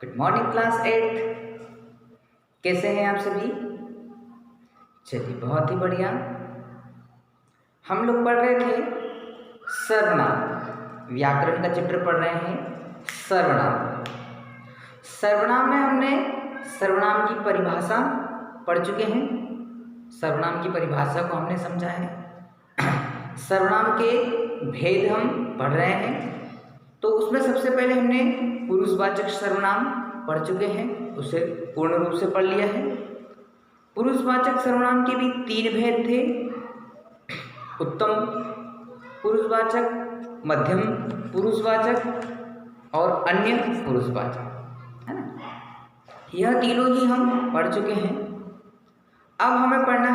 Good morning class 8। कैसे हैं आप सभी? चलिए बहुत ही बढ़िया। हम लोग पढ़ रहे थे सर्वनाम, व्याकरण का चैप्टर पढ़ रहे हैं सर्वनाम। सर्वनाम में हमने सर्वनाम की परिभाषा पढ़ चुके हैं। सर्वनाम की परिभाषा को हमने समझा है। सर्वनाम के भेद हम पढ़ रहे हैं। तो उसमें सबसे पहले हमने पुरुषवाचक सर्वनाम पढ़ चुके हैं, उसे पूर्ण रूप से पढ़ लिया है। पुरुषवाचक सर्वनाम के भी 3 भेद थे: उत्तम पुरुषवाचक, मध्यम पुरुषवाचक और अन्य पुरुषवाचक, है ना। यह तीनों ही हम पढ़ चुके हैं। अब हमें पढ़ना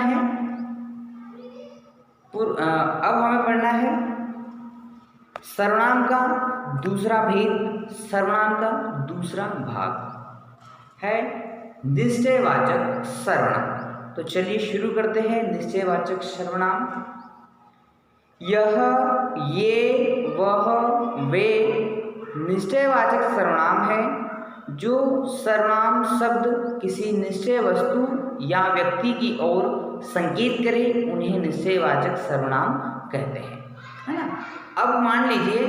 है सर्वनाम का दूसरा भेद, सर्वनाम का दूसरा भाग है निश्चयवाचक सर्वनाम। तो चलिए शुरू करते हैं निश्चयवाचक सर्वनाम। यह, ये, वह, वे निश्चयवाचक सर्वनाम है जो सर्वनाम शब्द किसी निश्चय वस्तु या व्यक्ति की ओर संकेत करे, उन्हें निश्चयवाचक सर्वनाम कहते हैं, है ना। अब मान लीजिए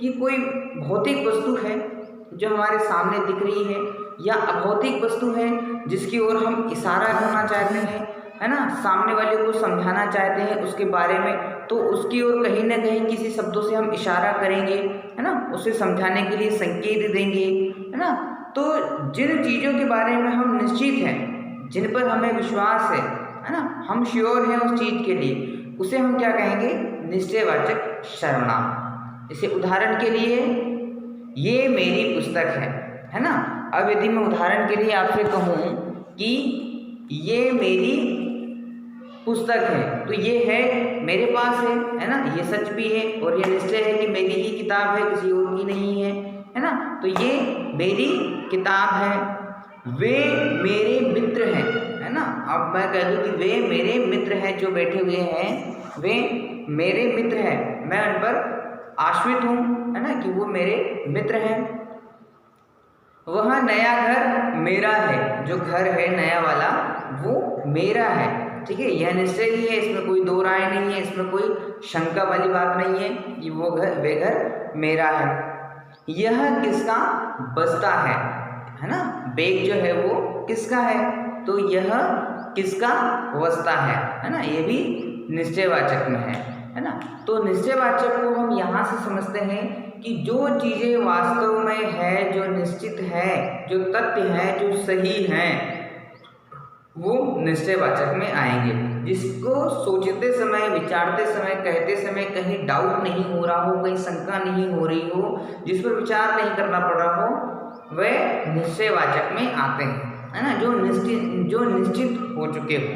कि कोई भौतिक वस्तु है जो हमारे सामने दिख रही है, या अभौतिक वस्तु है जिसकी ओर हम इशारा करना चाहते हैं, है ना, सामने वाले को समझाना चाहते हैं उसके बारे में, तो उसकी ओर कहीं ना कहीं किसी शब्दों से हम इशारा करेंगे, है ना, उसे समझाने के लिए संकेत देंगे, है ना। तो जिन चीज़ों के बारे में हम निश्चित हैं, जिन पर हमें विश्वास है ना, हम श्योर हैं उस चीज़ के लिए, उसे हम क्या कहेंगे? निश्चयवाचक सर्वनाम। जैसे उदाहरण के लिए, ये मेरी पुस्तक है ना। अब यदि मैं उदाहरण के लिए आपसे कहूँ कि ये मेरी पुस्तक है, तो ये है मेरे पास है ना, ये सच भी है और ये निश्चय है कि मेरी ही किताब है, किसी और की नहीं है ना। तो ये मेरी किताब है। वे मेरे मित्र हैं, है ना। अब मैं कह दूँ कि वे मेरे मित्र हैं, जो बैठे हुए हैं वे मेरे मित्र हैं, मैं उन पर आश्रित हूँ, है ना, कि वो मेरे मित्र हैं। वह नया घर मेरा है, जो घर है नया वाला वो मेरा है, ठीक है। यह निश्चय ही है, इसमें कोई दो राय नहीं है, इसमें कोई शंका वाली बात नहीं है कि वे घर मेरा है। यह किसका बस्ता है ना। बैग जो है वो किसका है, तो यह किसका बस्ता है ना। ये भी निश्चयवाचक में है ना। तो निश्चयवाचक को हम यहाँ से समझते हैं कि जो चीज़ें वास्तव में है, जो निश्चित है, जो तथ्य है, जो सही हैं, वो निश्चयवाचक में आएंगे। जिसको सोचते समय, विचारते समय, कहते समय कहीं डाउट नहीं हो रहा हो, कहीं शंका नहीं हो रही हो, जिस पर विचार नहीं करना पड़ रहा हो, वे निश्चयवाचक में आते हैं, है ना। जो निश्चित हो चुके हो,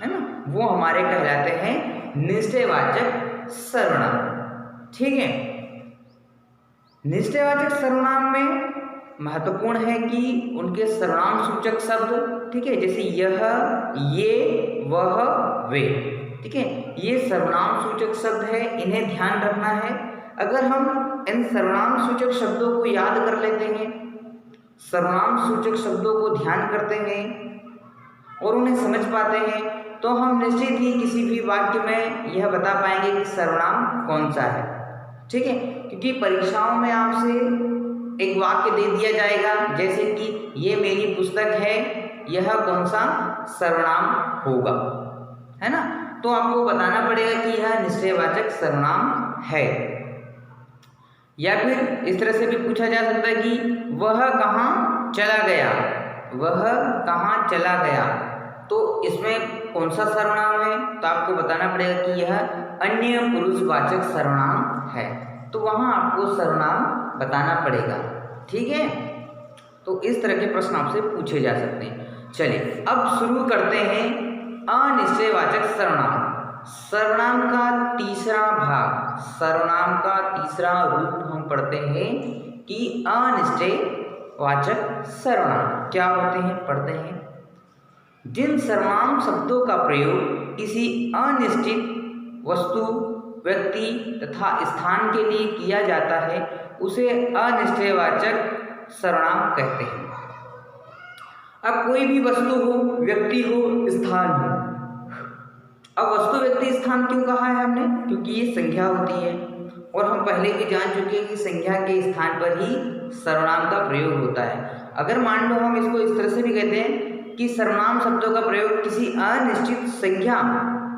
है ना, वो हमारे कहलाते हैं निश्चयवाचक सर्वनाम, ठीक है। निश्चयवाचक सर्वनाम में महत्वपूर्ण है कि उनके सर्वनाम सूचक शब्द, ठीक है, जैसे यह, ये, वह, वे, ठीक है, ये सर्वनाम सूचक शब्द है, इन्हें ध्यान रखना है। अगर हम इन सर्वनाम सूचक शब्दों को याद कर लेते हैं, सर्वनाम सूचक शब्दों को ध्यान करते हैं और उन्हें समझ पाते हैं, तो हम निश्चित ही किसी भी वाक्य में यह बता पाएंगे कि सर्वनाम कौन सा है, ठीक है। क्योंकि परीक्षाओं में आपसे एक वाक्य दे दिया जाएगा, जैसे कि ये मेरी पुस्तक है, यह कौन सा सर्वनाम होगा, है ना। तो आपको बताना पड़ेगा कि यह निश्चयवाचक सर्वनाम है। या फिर इस तरह से भी पूछा जा सकता है कि वह कहाँ चला गया, वह कहाँ चला गया, तो इसमें कौन सा सर्वनाम है, तो आपको बताना पड़ेगा कि यह अन्य पुरुषवाचक सर्वनाम है। तो वहाँ आपको सर्वनाम बताना पड़ेगा, ठीक है। तो इस तरह के प्रश्न आपसे पूछे जा सकते हैं। चलिए अब शुरू करते हैं अनिश्चयवाचक सर्वनाम। सर्वनाम का तीसरा भाग, सर्वनाम का तीसरा रूप हम पढ़ते हैं कि अनिश्चयवाचक सर्वनाम क्या होते हैं, पढ़ते हैं। जिन सर्वनाम शब्दों का प्रयोग किसी अनिश्चित वस्तु, व्यक्ति तथा स्थान के लिए किया जाता है, उसे अनिश्चयवाचक सर्वनाम कहते हैं। अब कोई भी वस्तु हो, व्यक्ति हो, स्थान हो। अब वस्तु, व्यक्ति, स्थान क्यों कहा है हमने? क्योंकि ये संज्ञा होती है और हम पहले भी जान चुके हैं कि संज्ञा के स्थान पर ही सर्वनाम का प्रयोग होता है। अगर मान लो हम इसको इस तरह से भी कहते हैं कि सर्वनाम शब्दों का प्रयोग किसी अनिश्चित संज्ञा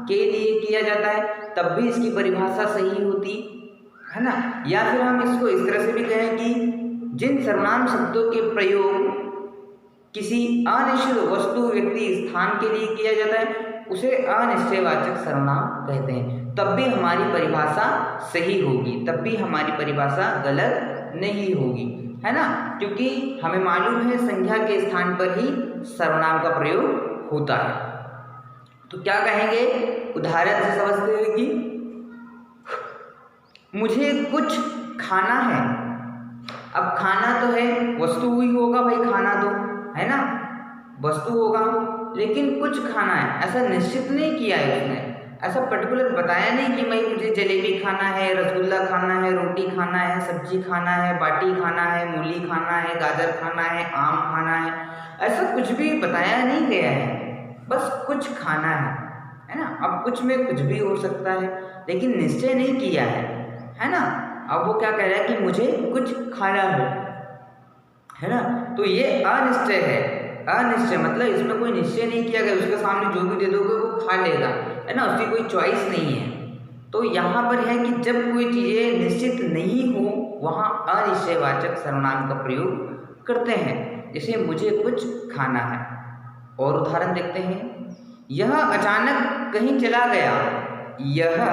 के लिए किया जाता है, तब भी इसकी परिभाषा सही होती है ना। या फिर हम इसको इस तरह से भी कहें कि जिन सर्वनाम शब्दों के प्रयोग किसी अनिश्चित वस्तु, व्यक्ति, स्थान के लिए किया जाता है उसे अनिश्चयवाचक सर्वनाम कहते हैं, तब भी हमारी परिभाषा सही होगी, तब भी हमारी परिभाषा गलत नहीं होगी, है ना। क्योंकि हमें मालूम है संज्ञा के स्थान पर ही सर्वनाम का प्रयोग होता है। तो क्या कहेंगे? उदाहरण से समझते हैं कि मुझे कुछ खाना है। अब खाना तो है, वस्तु हुई होगा भाई, खाना तो है ना, वस्तु होगा, लेकिन कुछ खाना है ऐसा निश्चित नहीं किया है उसने, ऐसा पर्टिकुलर बताया नहीं कि भाई मुझे जलेबी खाना है, रसगुल्ला खाना है, रोटी खाना है, सब्जी खाना है, बाटी खाना है, मूली खाना है, गाजर खाना है, आम खाना है, ऐसा कुछ भी बताया नहीं गया है, बस कुछ खाना है ना। अब कुछ में कुछ भी हो सकता है, लेकिन निश्चय नहीं किया है ना। अब वो क्या कह रहा है कि मुझे कुछ खाना है ना। तो ये अनिश्चय है। अनिश्चय मतलब इसमें कोई निश्चय नहीं किया गया, उसके सामने जो भी दे दोगे वो खा लेगा, है ना, उसकी कोई चॉइस नहीं है। तो यहाँ पर है कि जब कोई चीज़ें निश्चित नहीं हो वहाँ अनिश्चयवाचक सर्वनाम का प्रयोग करते हैं। जैसे मुझे कुछ खाना है। और उदाहरण देखते हैं, यह अचानक कहीं चला गया। यह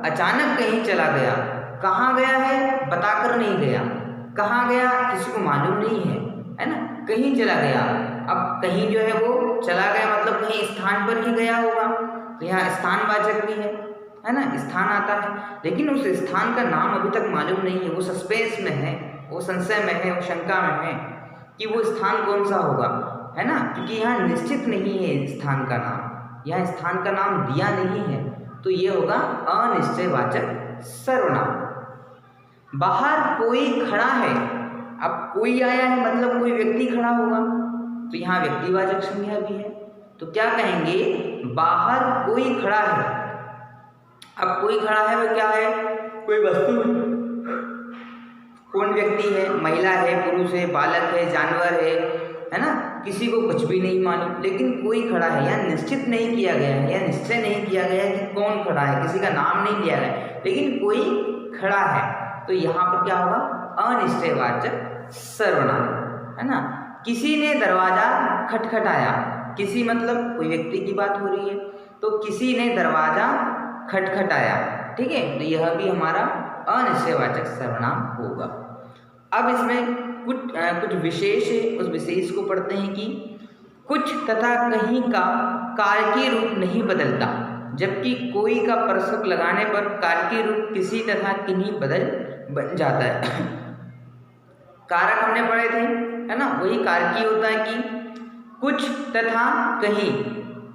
अचानक कहीं चला गया, कहाँ गया है बताकर नहीं गया, कहाँ गया किसी को मालूम नहीं है ना, कहीं चला गया। अब कहीं जो है वो चला गया मतलब कहीं स्थान पर ही गया होगा, तो यहाँ स्थानवाचक भी है ना, स्थान आता है, लेकिन उस स्थान का नाम अभी तक मालूम नहीं है, वो सस्पेंस में है, वो संशय में है, वो शंका में है कि वो स्थान कौन सा होगा, है ना, क्योंकि यहाँ निश्चित नहीं है स्थान का नाम, यहाँ स्थान का नाम दिया नहीं है, तो ये होगा अनिश्चयवाचक सर्वनाम। बाहर कोई खड़ा है। अब कोई आया है मतलब कोई व्यक्ति खड़ा होगा, तो यहाँ व्यक्तिवाचक संज्ञा भी है, तो क्या कहेंगे? बाहर कोई खड़ा है। अब कोई खड़ा है वो क्या है? कोई वस्तु, कौन व्यक्ति है? महिला है, पुरुष है, बालक है, जानवर है ना, किसी को कुछ भी नहीं मालूम, लेकिन कोई खड़ा है। यहाँ निश्चित नहीं किया गया है, या निश्चय नहीं किया गया है कि कौन खड़ा है, किसी का नाम नहीं लिया गया, लेकिन कोई खड़ा है, तो यहाँ पर क्या होगा? अनिश्चयवाचक सर्वनाम, है ना। किसी ने दरवाजा खटखटाया। किसी मतलब कोई व्यक्ति की बात हो रही है, तो किसी ने दरवाजा खटखटाया, ठीक है, तो यह भी हमारा अनिश्चयवाचक सर्वनाम होगा। अब इसमें कुछ विशेष है, उस विशेष को पढ़ते हैं कि कुछ तथा कहीं का कारकी रूप नहीं बदलता, जबकि कोई का परसक लगाने पर कारकी रूप किसी तथा किन्हीं बन जाता है। कारक हमने पढ़े थे, है ना, वही कारकी होता है कि कुछ तथा कहीं,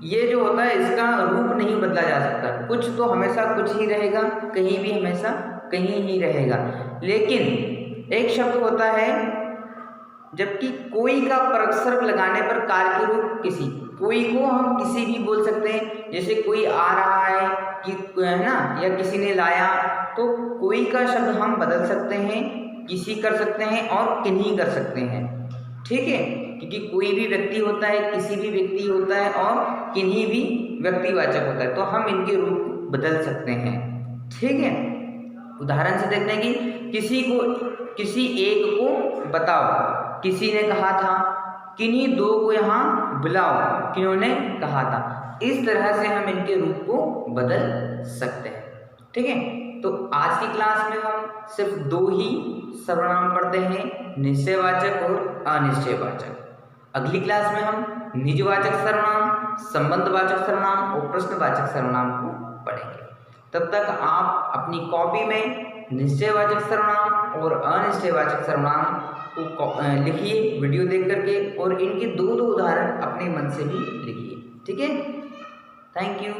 ये जो होता है इसका रूप नहीं बदला जा सकता। कुछ तो हमेशा कुछ ही रहेगा, कहीं भी हमेशा कहीं ही रहेगा, लेकिन एक शब्द होता है जबकि कोई का परसक लगाने पर कारकी रूप किसी, कोई को हम किसी भी बोल सकते हैं, जैसे कोई आ रहा है कि, है ना, या किसी ने लाया, तो कोई का शब्द हम बदल सकते हैं, किसी कर सकते हैं और किन्हीं कर सकते हैं, ठीक है, क्योंकि कोई भी व्यक्ति होता है, किसी भी व्यक्ति होता है और किन्हीं भी व्यक्तिवाचक होता है, तो हम इनके रूप बदल सकते हैं, ठीक है। उदाहरण से देखते हैं कि किसी एक को बताओ, किसी ने कहा था, किन्हीं दो को यहाँ बुलाओ, किन्होंने कहा था। इस तरह से हम इनके रूप को बदल सकते हैं, ठीक है। तो आज की क्लास में हम सिर्फ दो ही सर्वनाम पढ़ते हैं, निश्चयवाचक और अनिश्चयवाचक। अगली क्लास में हम निजवाचक सर्वनाम, संबंधवाचक सर्वनाम और प्रश्नवाचक सर्वनाम को पढ़ेंगे। तब तक आप अपनी कॉपी में निश्चयवाचक सर्वनाम और अनिश्चयवाचक सर्वनाम को लिखिए वीडियो देख करके, और इनके दो उदाहरण अपने मन से भी लिखिए, ठीक है। Thank you.